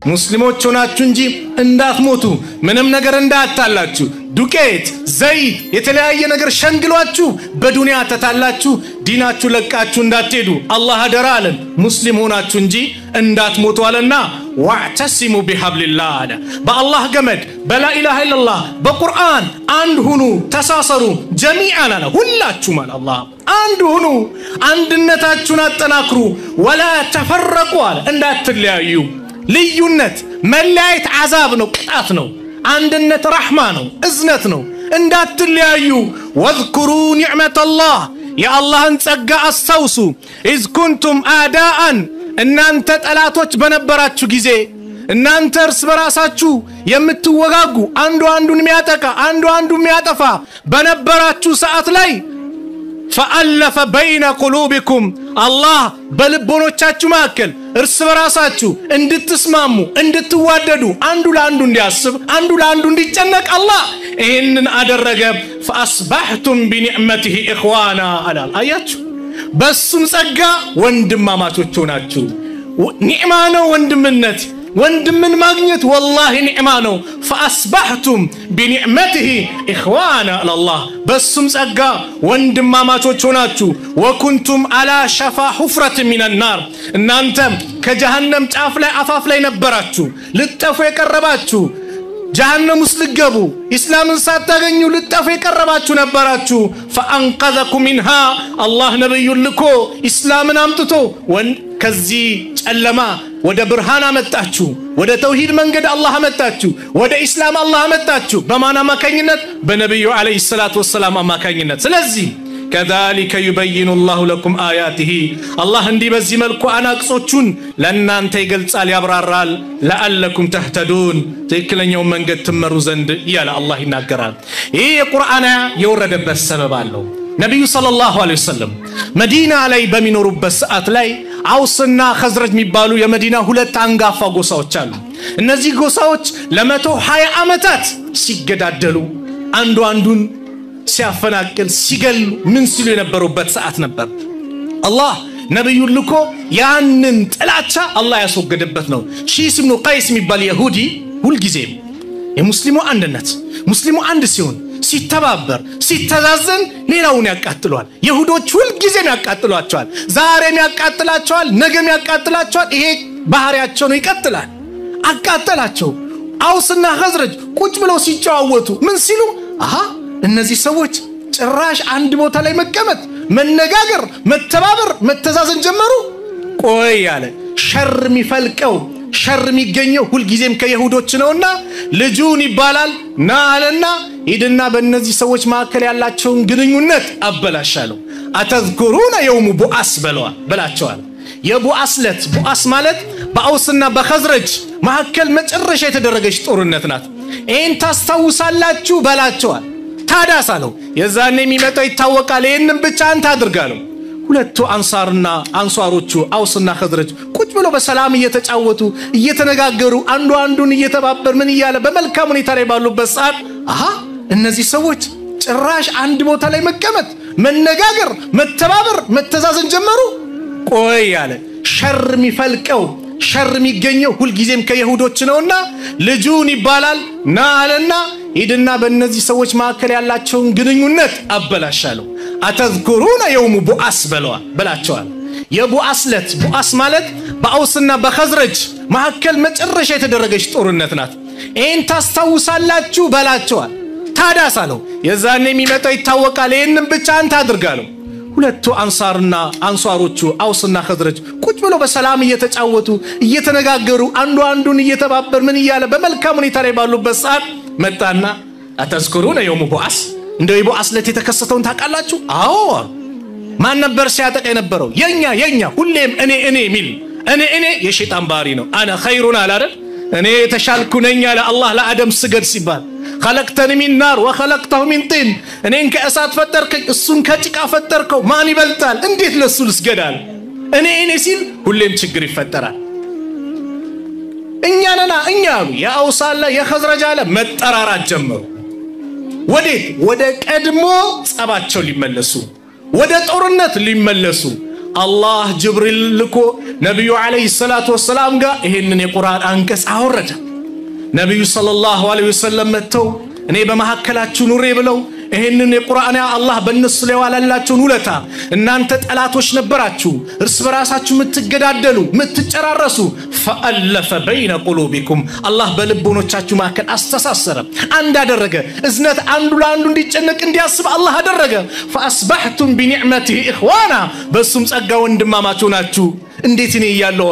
ሙስሊሞች ሆናችሁ እንጂ እንዳትሞቱ ምንም ነገር እንዳታላችሁ ዱቄት ዘይት የተለያየ ነገር ሸንግሏችሁ በዱንያ ተታላችሁ ዲናችሁ ለቃችሁ እንዳትሄዱ አላህ አደራ አለን ሙስሊም ሆናችሁ እንጂ እንዳትሞቱ አለና ወዕተሲሙ ቢሐብሊላህ አለ በአላህ ገመድ በላ ኢላሃ ኢላላህ በቁርአን አንድ ሁኑ ተሳሰሩ ጀሚዓን አለ ሁላችሁ ማለት አላህ አንድ ሁኑ አንድነታችሁን አጠናክሩ ወላ ተፈረቁ አለ እንዳትለያዩ ልዩነት መለያየት አዛብ ነው ቅጣት ነው አንድነት ረህማ ነው እዝነት ነው እንዳትለያዩ ወዝኩሩ ኒዕመተላህ የአላህን ጸጋ አስታውሱ ኢዝ ኩንቱም አዳአን እናንተ ጠላቶች በነበራችሁ ጊዜ እናንተ እርስ በራሳችሁ የምትወጋጉ አንዱ አንዱን የሚያጠቃ አንዱ አንዱን የሚያጠፋ በነበራችሁ ሰዓት ላይ فألف بين قلوبكم الله በልቦኖቻችሁ መካከል እርስ በራሳችሁ እንድትስማሙ እንድትዋደዱ አንዱ ለአንዱ እንዲያስብ አንዱ ለአንዱ እንዲጨነቅ አላህ ይሄንን አደረገ فأصبحتم بنعمته إخوانا አላል አያችሁ በሱም ጸጋ ወንድማማቾች ሆናችሁ ኒዕማ ነው ወንድምነት ወንድምን ማግኘት والله ኒዕማ ነው فأصبحتم بنعمته إخوانا الله በሱም ጸጋ ወንድማማቾች ሆናችሁ وكنتم على شفا حفرة من النار እናንተ ከጀሃነም ጫፍ ላይ አፋፍ ላይ ነበራችሁ ልትጠፉ የቀረባችሁ ጀሃነም ውስጥ ልትገቡ እስላምን ሳታገኙ ልትጠፉ የቀረባችሁ ነበራችሁ فأنقذكم منها الله ነብዩን ልኮ እስላምን አምጥቶ ከዚህ ጨለማ ወደ ብርሃን አመጣችሁ ወደ ተውሂድ መንገድ አላህ አመጣችሁ ወደ እስላም አላህ አመጣችሁ በማን አማካኝነት በነብዩ አለይሂ ሰላቱ ወሰለም አማካኝነት ስለዚህ كذلك يبين الله لكم آياته الله እንዲህ በዚህ መልኩ አናቅጾቹን ለእናንተ ይገልጻል ያብራራል لعلكم تهتدون ትክክለኛው መንገድ ትመሩ ዘንድ ያለ አላህ ይናገራል ይሄ የቁርአን የወረደበት ሰበብ አለው ነብዩ ሰለላሁ ዐለይሂ ወሰለም መዲና ላይ በሚኖሩበት ሰዓት ላይ አውስና ኸዝረጅ የሚባሉ የመዲና ሁለት አንጋፋ ጎሳዎች አሉ እነዚህ ጎሳዎች ለ120 ዓመታት ሲገዳደሉ አንዱ አንዱን ሲያፈናቅል ሲገሉ ምን ሲሉ የነበሩበት ሰዓት ነበር አላህ ነብዩ ልኮ ያንን ጥላቻ አላህ ያስወገደበት ነው ሺስ ኢብኑ ቀይስ የሚባል ይሁዲ ሁሉ ጊዜ የሙስሊሙ አንድነት ሙስሊሙ አንድ ሲሆን ሲተባበር ሲተዛዘን ሌላውን ያቃጥሏል ይሁዶች ሁሉ ጊዜ ያቃጥሏቸዋል ዛሬም ያቃጥላቸዋል ነገም ያቃጥላቸዋል ይሄ ባህሪያቸው ነው ይቀጥላል አቃጥላቸው አውስና ኸዝረጅ ቁጭ ብለው ሲጫወቱ ምን ሲሉ አሃ እነዚህ ሰዎች ጭራሽ አንድ ቦታ ላይ መቀመጥ መነጋገር መተባበር መተዛዘን ጀመሩ ቆይ ያለ ሸር የሚፈልቀው ሸር የሚገኘው ሁሉ ጊዜም ከይሁዶች ነውና ልጁን ይባላል ናለና ይድና በእነዚህ ሰዎች መካከል ያላቸውን ግንኙነት አበላሻለው አተዝኩሩና የውሙ ቡአስ በላቸዋል የቡአስለት ቡአስ ማለት በአውስና በኸዝረጅ መካከል መጨረሻ የተደረገች ጦርነት ናት ይሄን ታስታውሳላችሁ በላቸዋል ታዳሳለው የዛኔ የሚመጣው ይታወቃል ይሄንን ብቻ አንተ አድርጋለው ሁለቱ አንሳርና አንሷሮቹ አውስና ኸዝረጅ ቁጭ ብለው በሰላም እየተጫወቱ እየተነጋገሩ አንዱ አንዱን እየተባበር ምን ይያለ በመልካም ሁኔታ ላይ ባሉበት ሰዓት አሃ እነዚህ ሰዎች ጭራሽ አንድ ቦታ ላይ መቀመጥ መነጋገር መተባበር መተዛዘን ጀመሩ ቆይ ያለ ሸር የሚፈልቀው ሸር የሚገኘው ሁሉ ጊዜም ከይሁዶች ነውና ልጁን ይባላል ናለና ይድና በእነዚህ ሰዎች መካከል ያላቸውን ግንኙነት አበላሻለው አተዝኩሩና የውሙ ቡአስ በላቸዋል የቡአስለት ቡአስ ማለት በአውስና በኸዝረጅ መካከል መጨረሻ የተደረገች ጦርነት ናት ይሄን ታስታውሳላችሁ በላቸዋል ታዳሳለው የዛኔ የሚመጣው ይታወቃል ይሄንን ብቻ አንተ አድርጋለው ሁለቱ አንሳርና አንሷሮቹ አውስና ኸዝረጅ ቁጭ ብለው በሰላም እየተጫወቱ እየተነጋገሩ አንዱ አንዱን እየተባበር ምን ይያለ በመልካም ሁኔታ ላይ ባሉበት ሰዓት መጣና አተዝኩሩና የውሙ ቡአስ እንደው የቡአስለት የተከሰተውን ታውቃላችሁ አዎ ማን ነበር ሲያጠቃ የነበረው የኛ ሁሌም እኔ ሚል እኔ የሸይጣን ባህሪ ነው አና ኸይሩን አላደል እኔ ተሻልኩ ነኝ አለ አላህ ለአደም ስገድ ሲባል خلقتني من نار وخلقته من طين እኔን ከእሳት ፈጠርከኝ እሱን ከጭቃ ፈጠርከው ማን ይበልጣል እንዴት ለሱ ልስገዳል እኔ ሲል ሁሌም ችግር ይፈጠራል እኛ ያውሳለ የኸዝረጃለ መጠራራት ጀመሩ ወዴት ወደ ቀድሞ ጸባቸው ሊመለሱ ወደ ጦርነት ሊመለሱ አላህ ጅብሪል ልኮ ነብዩ አለይሂ ሰላቱ ወሰለም ጋር ይሄንን የቁርአን አንቀጽ አወረደ። ነብዩ ሰለላሁ ዐለይሂ ወሰለም መተው እኔ በመሐከላችሁ ኑሬ ብለው ይሄንን የቁርአን አላህ በእነሱ ላይ ዋላላችሁን ውለታ እናንተ ጠላቶች ነበራችሁ እርስ በራሳችሁ ምትገዳደሉ ምትጨራረሱ ፈአለፈ በይነ ቁሉቢኩም አላህ በልቦናችሁ መካከል አስተሳሰረ አንድ አደረገ እዝነት አንዱ ለአንዱ እንዲጨነቅ እንዲያስብ አላህ አደረገ فاصبحتم بنعمته اخوانا በሱም ጸጋ ወንድማማቾች ናችሁ እንዴት እኔ ያለው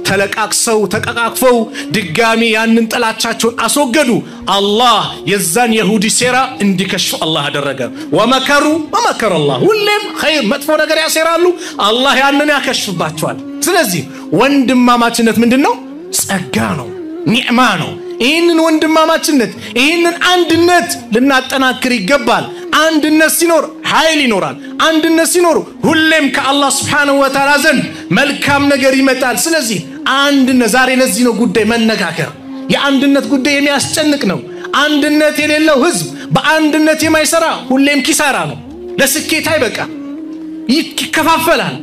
ተለቃቅሰው ተቀቃቅፈው ድጋሚ ያንን ጥላቻቸውን አስወገዱ አላህ የዛን ይሁዲ ሴራ እንዲከሽፍ አላህ አደረገ ወመከሩ ወመከረ አላህ ሁሉም ኸይር መጥፎ ነገር ያሰራሉ አላህ ያንን ያከሽፍባቸዋል ስለዚህ ወንድማማችነት ምንድነው ጸጋ ነው ኒዕማ ነው ይሄንን ወንድማማችነት ይሄንን አንድነት ልናጠናክር ይገባል አንድነት ሲኖር ኃይል ይኖራል አንድነት ሲኖር ሁሉም ከአላህ Subhanahu Wa Ta'ala ዘንድ መልካም ነገር ይመጣል ስለዚህ አንድነት ዛሬ ለዚህ ነው ጉዳይ መነጋገር የአንድነት ጉዳይ የሚያስጨንቅ ነው አንድነት የሌለው ህዝብ በአንድነት የማይሰራ ሁሉም ኪሳራ ነው ለስኬት አይበቃ ይከፋፈላል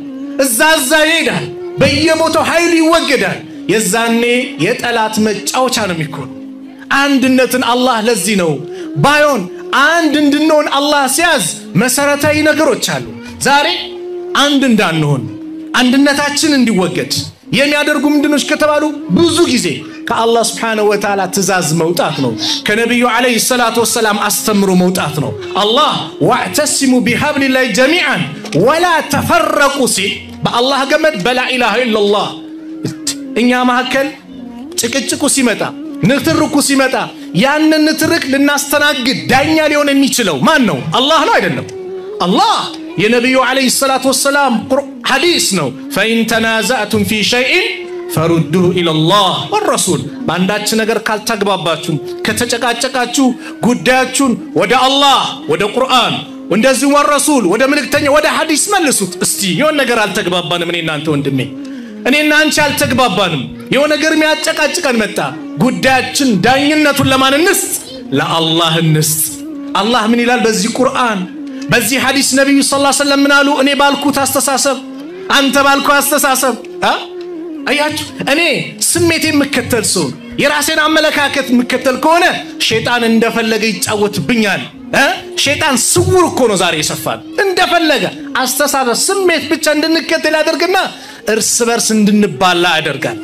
እዛ ይሄዳል በየቦታው ኃይል ይወገዳል የዛኔ የጠላት መጫወቻ ነው የሚሆነው አንድነትን አላህ ለዚህ ነው ባዮን አንድ እንድንሆን አላህ ሲያዝ መሰረታዊ ነገሮች አሉ ዛሬ አንድ እንዳንሆን አንድነታችን እንዲወገድ የሚያደርጉ ምንድነው ከተባሉ ብዙ ጊዜ ከአላህ Subhanahu Wa Ta'ala ትእዛዝ መውጣት ነው ከነብዩ አለይሂ ሰላቱ ወሰለም አስተምሮ መውጣት ነው አላህ ወአተሲሙ ቢሐብሊላሂ ጀሚዓን ወላ ተፈረቁ በአላህ ገመድ በላ ኢላሃ ኢላላህ እኛ መሐከል ጭቅጭቁ ሲመጣ ንትርኩ ሲመጣ ያንን ንትርክ ልናስተናግድ ዳኛ ሊሆን የሚችለው ማን ነው አላህ ነው አይደለም አላህ የነብዩ አለይሂ ሰላቱ ወሰለም ሐዲስ ነው فإن تنازعتم في شيء فردوه إلى الله والرسول ባንዳች ነገር ካልተግባባችሁ ከተጨቃጨቃችሁ ጉዳያችሁን ወደ አላህ ወደ ቁርአን እንደዚህ ወረሱል ወደ መልእክተኛ ወደ ሐዲስ መልሱት እስቲ የሆነ ነገር አልተግባባንም እኔ እናንተ ወንድሜ እኔና አንቺ አልተግባባንም የሆነ ነገር የሚያጨቃጭቀን መጣ ጉዳያችን ዳኝነቱን ለማን እንስጥ ለአላህ እንስጥ አላህ ምን ይላል በዚህ ቁርአን በዚህ ሐዲስ ነብዩ ሰለላሁ ዐለይሂ ወሰለም ምናሉ እኔ ባልኩት አስተሳሰብ አንተ ባልኩ አስተሳሰብ አያችሁ እኔ ስሜቴ የምከተል ሰው የራሴን አመለካከት የምከተል ከሆነ ሸይጣን እንደፈለገ ይጫወትብኛል ሸይጣን ስውር እኮ ነው ዛሬ ይሰፋል እንደፈለገ አስተሳሰብ ስሜት ብቻ እንድንከተል ያደርግና እርስ በርስ እንድንባላ ያደርጋል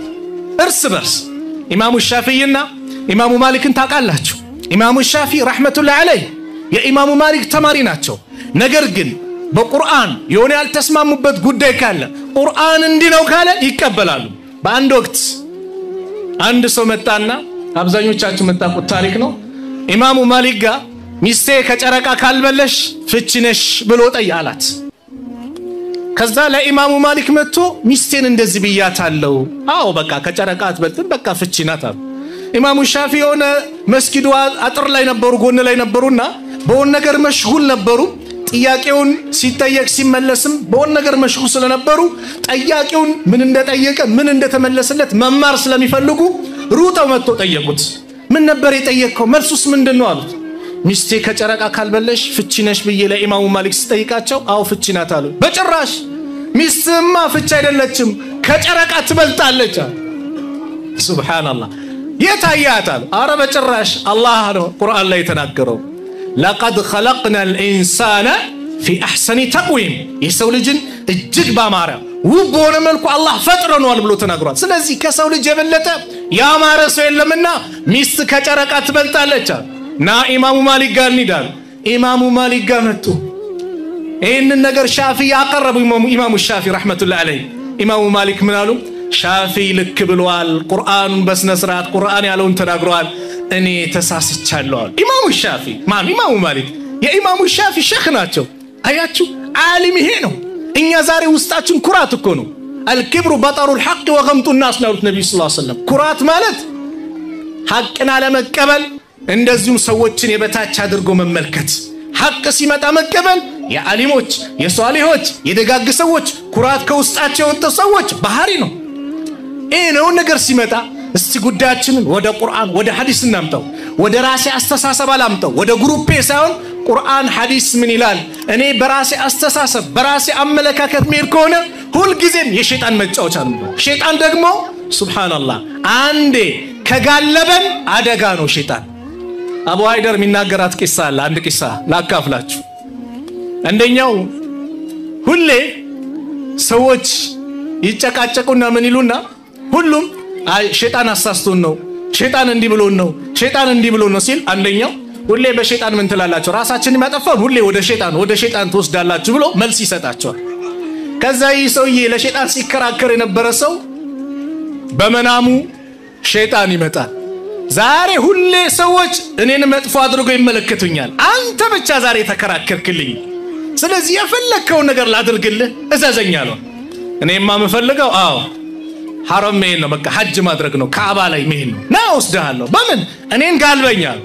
እርስ በርስ ኢማሙ ሻፊዒና ኢማሙ ማሊክን ታውቃላችሁ ኢማሙ ሻፊዒ ረህመቱላህ ዐለይሂ የኢማሙ ማሊክ ተማሪ ናቸው ነገር ግን በቁርአን የሆነ ያልተስማሙበት ጉዳይ ካለ ቁርአን እንዲነው ካለ ይቀበላሉ በአንድ ወቅት አንድ ሰው መጣና አብዛኞቻችሁ መጣቁት ታሪክ ነው ኢማሙ ማሊክ ጋር ሚስቴ ከጨረቃ ካልበለሽ ፍቺ ነሽ ብሎ ጠይቃላት ከዛ ለኢማሙ ማሊክ መጥቶ ሚስቴን እንደዚህ ብያታለው አዎ በቃ ከጨረቃ አትበልጥም በቃ ፍቺ ናት ኢማሙ ሻፊዒ ሆነ መስጊዱ አጥር ላይ ነበሩ ጎን ላይ ነበሩና በወን ነገር መሽጉል ነበሩ ጥያቄውን ሲጠየቅ ሲመለስም በወን ነገር መሽጉል ስለነበሩ ጥያቄውን ምን እንደጠየቀ ምን እንደተመለሰለት መማር ስለሚፈልጉ ሩጠው መጥቶ ጠየቁት ምን ነበር የጠየቀው መልሱስ ምንድነው አሉት ሚስቴ ከጨረቃ ካልበለሽ ፍቺ ነሽ ብዬ ለኢማሙ ማሊክ ሲጠይቃቸው አው ፍቺ ናት አሉ በጭራሽ ሚስትማ ፍቺ አይደለችም ከጨረቃ ትበልጣለች ሱብሃንአላህ የታያታል አረ በጭራሽ አላህ ነው ቁርአን ላይ ተናገረው لقد خلقنا الانسان في احسن تقويم የሰው ልጅን እጅግ ባማረ ውብ በሆነ መልኩ አላህ ፈጥረናል ብሎ ተናግሯል ስለዚህ ከሰው ልጅ የበለጠ ያማረ ሰው የለምና ሚስት ከጨረቃ ትበልጣለች ና ኢማሙ ማሊክ ጋር እንሂዳል ኢማሙ ማሊክ ጋር መጡ ይሄንን ነገር ሻፊዒ ያቀረቡ ኢማሙ ሻፊዒ ረህመቱላህ ዐለይሂ ኢማሙ ማሊክ ምን አሉ ሻፊዒ ልክ ብለዋል ቁርአኑን በስነ ስርዓት ቁርአን ያለውን ተናግሯል እኔ ተሳስቻለሁ ኢማሙ ሻፊዒ ማን ኢማሙ ማሊክ የኢማሙ ሻፊዒ ሸኽ ናቸው አያችሁ ዓሊም ይሄ ነው እኛ ዛሬ ውስጣችን ኩራት እኮ ነው الكبر بطر الحق وغمط الناس ነው ነብዩ ሰለላሁ ዐለይሂ ወሰለም ኩራት ማለት ሐቅን አለመቀበል እንደዚሁም ሰዎችን የበታች አድርጎ መመልከት ሐቅ ሲመጣ መቀበል የዓሊሞች የሷሊሆች የደጋግ ሰዎች ኩራት ከውስጣቸው ወጣ ሰዎች ባህሪ ነው እነው ነገር ሲመጣ እስቲ ጉዳያችንን ወደ ቁርአን ወደ ሐዲስ እናምጣው ወደ ራሴ አስተሳሰብ አላምጣው ወደ ግሩፕ ሳይሆን ቁርአን ሐዲስ ምን ይላል እኔ በራሴ አስተሳሰብ በራሴ አመለካከት ምን ከሆነ ሁል ጊዜም የሸይጣን መጫወቻ ነው ሸይጣን ደግሞ ሱብሃንአላህ አንዴ ከጋለበን አደጋ ነው ሸይጣን አቡ ሃይደር የሚናገራት ቂሳ አለ አንድ ቂሳ ላካፍላችሁ አንደኛው ሁሌ ሰዎች ይጨቃጨቁና ምን ይሉና ሁሉም ሸይጣን አሳስቶን ነው ሸይጣን እንዲህ ብሎን ነው ሸይጣን እንዲህ ብሎን ነው ሲል አንደኛው ሁሌ በሸይጣን ምን ትላላችሁ ራሳችንን ማጠፋው ሁሌ ወደ ሸይጣን ተወስዳላችሁ ብሎ መልስ ይሰጣቸዋል ከዛ ይሰውዬ ለሸይጣን ሲከራከር የነበረ ሰው በመናሙ ሸይጣን ይመጣል ዛሬ ሁሌ ሰዎች እኔን መጥፎ አድርገው ይመለከቱኛል አንተ ብቻ ዛሬ ተከራከርክልኝ ስለዚህ የፈለከው ነገር ላድርግልህ እዘዘኛለሁ እኔማ መፈልገው አዎ ሐረም መሄድ ነው በቃ ሐጅ ማድረግ ነው ካዕባ ላይ መሄድ ነው ና ወስደሃለሁ በምን እኔን ጋልበኛል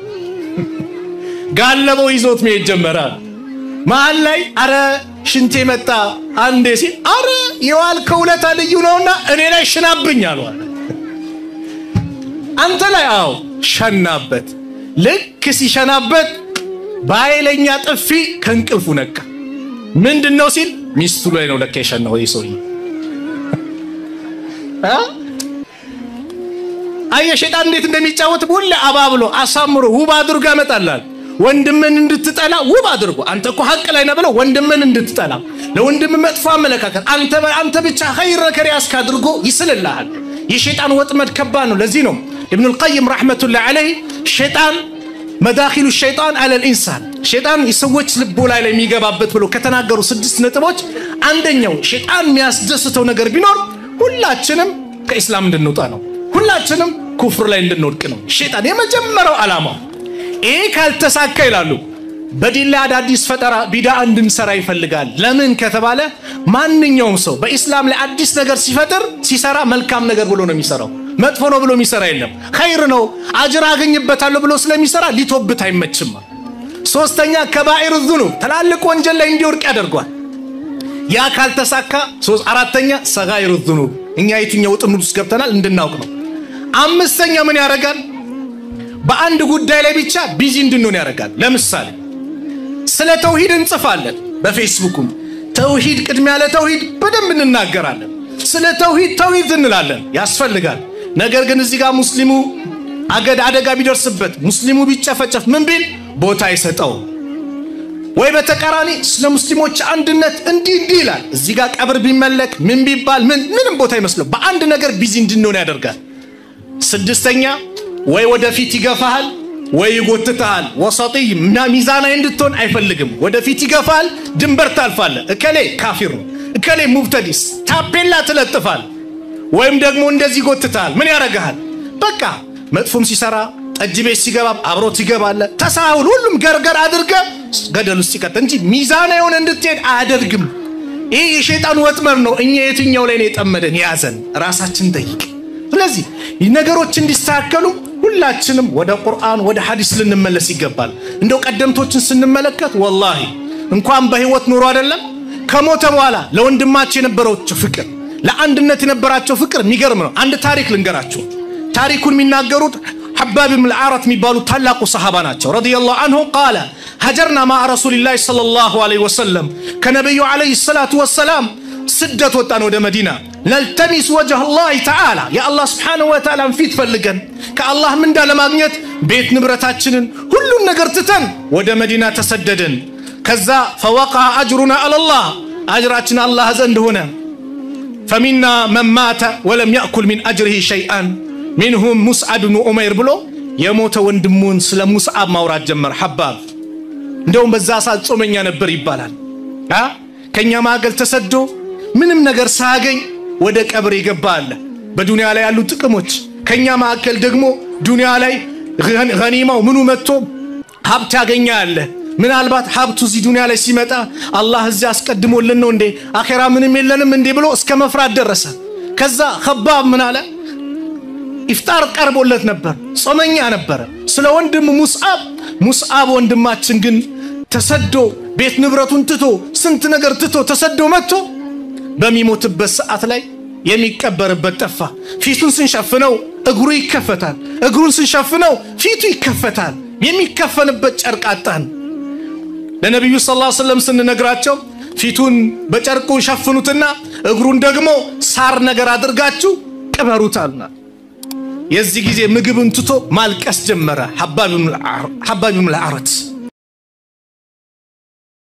ጋለበው ይዞት መሄድ ጀመረ መሃል ላይ አረ ሽንቴ መጣ አንዴ ሲል አረ የዋልከው ውለታ ልዩ ነውና እኔ ላይ ሽናብኛል አንተ ላይ አዎ ሸናበት ልክ ሲሸናበት ባይለኛ ጥፊ ከንቅልፉ ነቃ ምንድነው ሲል ሚስቱ ላይ ነው ለካ የሸናው ይሶይ አየ ሸይጣን እንዴት እንደሚጫወት ሁሉ አባብሎ አሳምሮ ውብ አድርጎ ያመጣላል ወንድምን እንድትጠላ ውብ አድርጎ አንተ እኮ ሐቅ ላይ ነህ ብለው ወንድምን እንድትጠላ ለወንድም መጥፎ አመለካከት አንተ ብቻ ኸይር ከሪያስ ካድርጎ ይስልልሃል የሸይጣን ወጥመድ ከባድ ነው ለዚህ ነው ابن القيم رحمة الله عليه شيطان مداخل الشيطان على الإنسان شيطان يسويش لبولا إلى ميجابات بلو كتناقروا 6 نتبوج عندنا شيطان مياس دستو نجار بينور كلها تشنم كإسلام دنوتانو كلها تشنم كفر لا يندنور كنو شيطان يما جمروا علامة إيه كالتساكي لالو بدل عدديس فترة بدا عندن سراي فلقال لمن كتباله ما نيوم سو بإسلام لعديس نجار سفتر سيسرا ملكام نجار بلو نميسرا መጥፎ ነው ብሎ የሚሰራ የለም ኸይር ነው አጅር አገኝበታለሁ ብሎ ስለሚሰራ ሊቶብት አይመችም ሶስተኛ ከባኢር الذنوب ተላልቅ ወንጀል ላይ እንዲወርቅ ያደርጋል ያ ካልተሳካ አራተኛ ሰጋኢር الذنوب እኛ የትኛው ጥምድ ውስጥ ገብተናል እንድናውቅ ነው አምስተኛ ምን ያደርጋል በአንድ ጉዳይ ላይ ብቻ ቢዚ እንድንሆን ያደርጋል ለምሳሌ ስለ ተውሂድ እንጽፋለን በፌስቡክም ተውሂድ ቅድሚያ ለተውሂድ በደንብ እንናገራለን ስለ ተውሂድ እንላለን ያስፈልጋል ነገር ግን እዚህ ጋር ሙስሊሙ አደጋ ቢደርስበት ሙስሊሙ ቢጨፈጨፍ ምን ቢል ቦታ ይሰጠው ወይ በተቃራኒ ስለ ሙስሊሞች አንድነት እንዲህ ይላል እዚህ ጋር ቀብር ቢመለክ ምን ቢባል ምንም ቦታ ይመስለው በአንድ ነገር ቢዚ እንድንሆን ያደርጋል ስድስተኛ ወይ ወደፊት ይገፋል ወይ ይጎትታል ወሰጢይ ሚዛናዊ እንድትሆን አይፈልግም ወደፊት ይገፋል ድንበር ታልፋለ እከሌ ካፊር እከሌ ሙብተዲስ ታፔላ ተለጥፋል ወይም ደግሞ እንደዚህ ጎትታል ምን ያረጋል በቃ መጥፎም ሲሰራ ጠጅቤት ሲገባ አብሮት ይገባል ተሳውል ሁሉም ገርገር አድርገ ገደል ውስጥ ይከተ እንጂ ሚዛናዊ ሆነ እንድትሄድ አያደርግም ይሄ የሸይጣን ወጥመድ ነው እኛ የትኛው ላይ ነው የጠመደን ያዘን ራሳችን ጠይቅ ስለዚህ ነገሮች እንዲስተካከሉ ሁላችንም ወደ ቁርአን ወደ ሐዲስ ልንመለስ ይገባል እንደው ቀደምቶችን ስንመለከት ወላሂ እንኳን በህይወት ኑሮ አይደለም ከሞተ በኋላ ለወንድማቸው የነበረው ፍቅር ለአንድነት የነበራቸው ፍቅር የሚገርም ነው አንድ ታሪክ ልንገራችሁ ታሪኩን የሚናገሩት حباب بن العارة የሚባሉ ታላቁ ሰሃባ ናቸው رضي الله عنه قال هجرنا مع رسول الله صلى الله عليه وسلم كنبي عليه الصلاة والسلام سدت ወጣን ወደ መዲና نلتمس وجه الله تعالى يا الله سبحانه وتعالى فيت ፈልገን ከአላህ ምንዳ ለማግኘት ቤት ንብረታችንን ሁሉን ነገር ትተን ወደ መዲና ተሰደድን ከዛ فوقع اجرنا على الله اجراتنا الله ዘንድ ሆነ فمنا من مات ولم يأكل من أجره شيئا منهم مسعد بن عمير ብሎ የሞተ ወንድሙን ስለ ሙስዓብ ማውራት ጀመር حباب እንደውም በዛ ሰዓት ጾመኛ ነበር ይባላል ከኛ ማገል ተሰዶ ምንም ነገር ሳያገኝ ወደ ቀብር ይገባል በዱንያ ላይ ያሉ ጥቅሞች ከኛ ማከል ደግሞ ዱንያ ላይ ገኒማው ምኑ መጥቶ ሀብት ያገኛል ምናልባት ሀብቱ እዚህ ዱንያ ላይ ሲመጣ አላህ እዚህ አስቀድሞልን ነው እንዴ አኺራ ምንም የለንም እንዴ ብሎ እስከ መፍራት ደረሰ ከዛ ኸባብ ምን አለ ኢፍጣር ቀርቦለት ነበር ጾመኛ ነበር ስለ ወንድም ሙስዓብ ወንድማችን ግን ተሰዶ ቤት ንብረቱን ትቶ ስንት ነገር ትቶ ተሰዶ መጥቶ በሚሞትበት ሰዓት ላይ የሚቀበርበት ጠፋ ፊቱን ስንሸፍነው እግሩ ይከፈታል እግሩን ስንሸፍነው ፊቱ ይከፈታል የሚከፈንበት ጨርቅ አጣን ለነብዩ ሰለላሁ ዐለይሂ ወሰለም ስንነግራቸው ፊቱን በጨርቁ ሸፍኑትና እግሩን ደግሞ ሳር ነገር አድርጋችሁ ቅበሩታልና የዚህ ጊዜ ምግብን ትቶ ማልቀስ ጀመረ ሐባብ ኢብኑ አልአረት